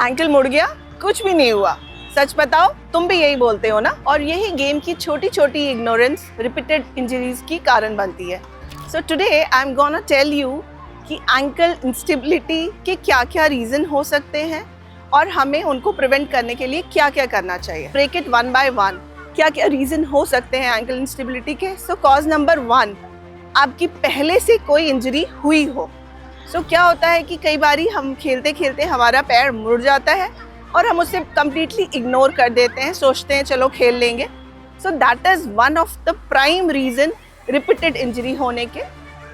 Ankle मुड़ गया, कुछ भी नहीं हुआ। सच बताओ, तुम भी यही बोलते हो ना? और यही गेम की छोटी छोटी इग्नोरेंस रिपीटेड इंजरीज की कारण बनती है। So today I am gonna tell you कि एंकल इंस्टेबिलिटी के क्या क्या रीज़न हो सकते हैं और हमें उनको प्रिवेंट करने के लिए क्या क्या करना चाहिए। Break it one by one. क्या क्या रीज़न हो सकते हैं एंकल इंस्टेबिलिटी के? सो कॉज नंबर 1, आपकी पहले से कोई इंजरी हुई हो। सो क्या होता है कि कई बारी हम खेलते खेलते हमारा पैर मुड़ जाता है और हम उसे कम्प्लीटली इग्नोर कर देते हैं, सोचते हैं चलो खेल लेंगे। So that is one of the prime reason repeated injury होने के।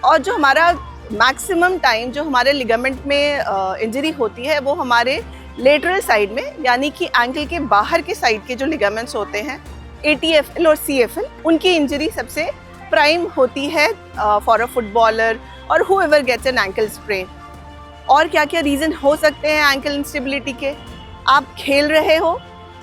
और जो हमारा मैक्सिमम टाइम जो हमारे लिगामेंट में इंजरी होती है वो हमारे लेटरल साइड में, यानी कि एंकल के बाहर के साइड के जो लिगामेंट्स होते हैं ATFL और CFL, उनकी इंजरी सबसे प्राइम होती है फॉर अ फुटबॉलर और whoever gets an ankle sprain। और क्या क्या रीज़न हो सकते हैं एंकल इंस्टेबिलिटी के? आप खेल रहे हो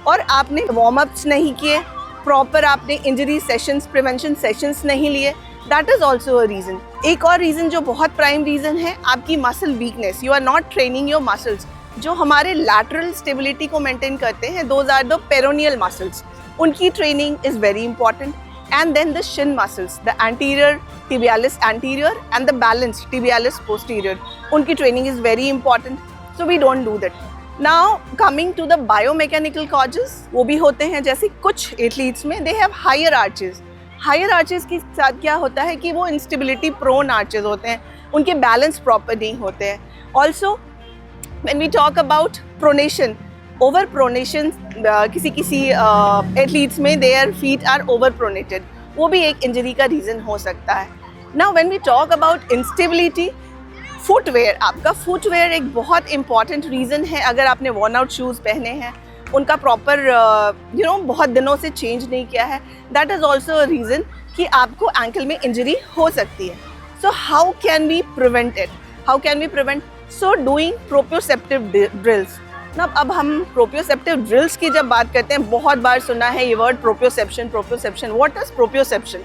और आपने वार्म अप्स नहीं किए प्रॉपर, आपने इंजरी सेशंस, प्रिवेंशन सेशंस नहीं लिए, that is also a reason. एक और रीज़न जो बहुत प्राइम रीज़न है, आपकी muscle weakness. You are not training your muscles. जो हमारे लैटरल स्टेबिलिटी को मेंटेन करते हैं, those are the peroneal muscles, उनकी training is very important. And then the shin muscles, the anterior tibialis anterior and the balance tibialis posterior, unki training is very important, so we don't do that. Now coming to the biomechanical causes, वो भी होते हैं, जैसे कुछ athletes में they have higher arches। Higher arches के साथ क्या होता है कि वो इंस्टेबिलिटी प्रोन आर्चेस होते हैं, उनके बैलेंस प्रॉपर नहीं होते हैं। Also when we talk about pronation, over pronation, किसी एथलीट्स में their feet are over pronated, वो भी एक इंजरी का रीज़न हो सकता है। Now when we talk about instability, footwear, आपका फुटवेयर एक बहुत इंपॉर्टेंट रीज़न है। अगर आपने वर्न आउट शूज़ पहने हैं, उनका प्रॉपर बहुत दिनों से चेंज नहीं किया है, that is also a reason कि आपको एंकल में इंजरी हो सकती है। So how can we prevent it? How can we prevent? So doing proprioceptive drills. ना अब हम प्रोप्रियोसेप्टिव ड्रिल्स की जब बात करते हैं, बहुत बार सुना है ये word proprioception. Proprioception, what is proprioception?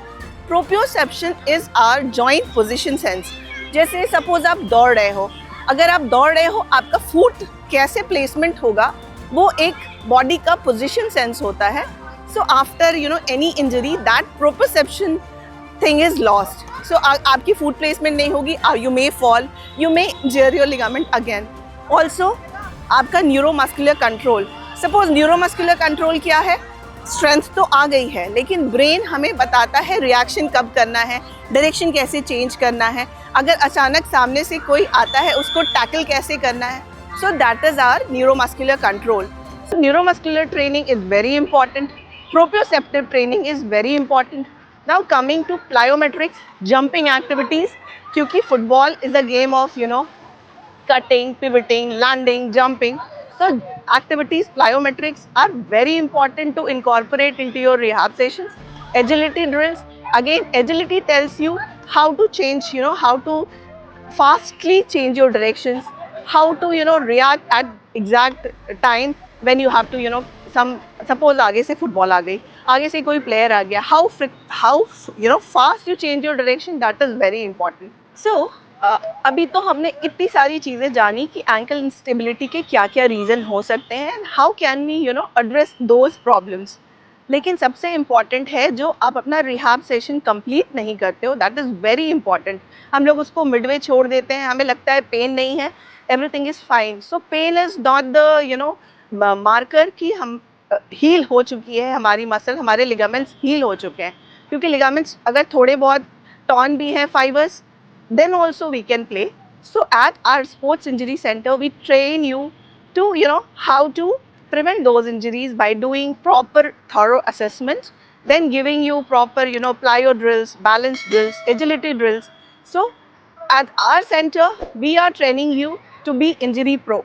Proprioception is our joint position sense. जैसे सपोज आप दौड़ रहे हो, अगर आप दौड़ रहे हो, आपका फुट कैसे प्लेसमेंट होगा, वो एक बॉडी का पोजीशन सेंस होता है। So after any injury, that proprioception thing is lost. So आपकी फुट प्लेसमेंट नहीं होगी, you may fall, you may injure your ligament again. Also आपका neuromuscular control, suppose neuromuscular control क्या है? स्ट्रेंथ तो आ गई है, लेकिन ब्रेन हमें बताता है रिएक्शन कब करना है, डायरेक्शन कैसे चेंज करना है, अगर अचानक सामने से कोई आता है उसको टैकल कैसे करना है। So that is our neuromuscular control. Neuromuscular training is very important, proprioceptive training is very important. Now coming to plyometrics, jumping activities, क्योंकि football is a game of cutting, pivoting, landing, jumping. So activities, plyometrics are very important to incorporate into your rehab sessions. Agility drills, again agility tells you how to change, how to fastly change your directions, how to react at exact time when you have to suppose आगे से football आ गई, आगे से कोई player आ गया, how fast you change your direction, that is very important. So अभी तो हमने इतनी सारी चीज़ें जानी कि एंकल इंस्टेबिलिटी के क्या क्या रीज़न हो सकते हैं and how can we address those problems. लेकिन सबसे इम्पॉर्टेंट है, जो आप अपना रिहाब सेशन कंप्लीट नहीं करते हो, दैट इज़ वेरी इंपॉर्टेंट। हम लोग उसको मिडवे छोड़ देते हैं, हमें लगता है पेन नहीं है, everything is fine. So pain is not the marker कि हम हील हो चुकी है हमारी मसल, हमारे लिगामेंट्स हील हो चुके हैं। क्योंकि लिगामेंट्स अगर थोड़े बहुत टॉर्न भी हैं fibres, then also we can play. So at our sports injury center, we train you to how to prevent those injuries by doing proper thorough assessments, then giving you proper plyo drills, balance drills, agility drills. So at our center, we are training you to be injury pro.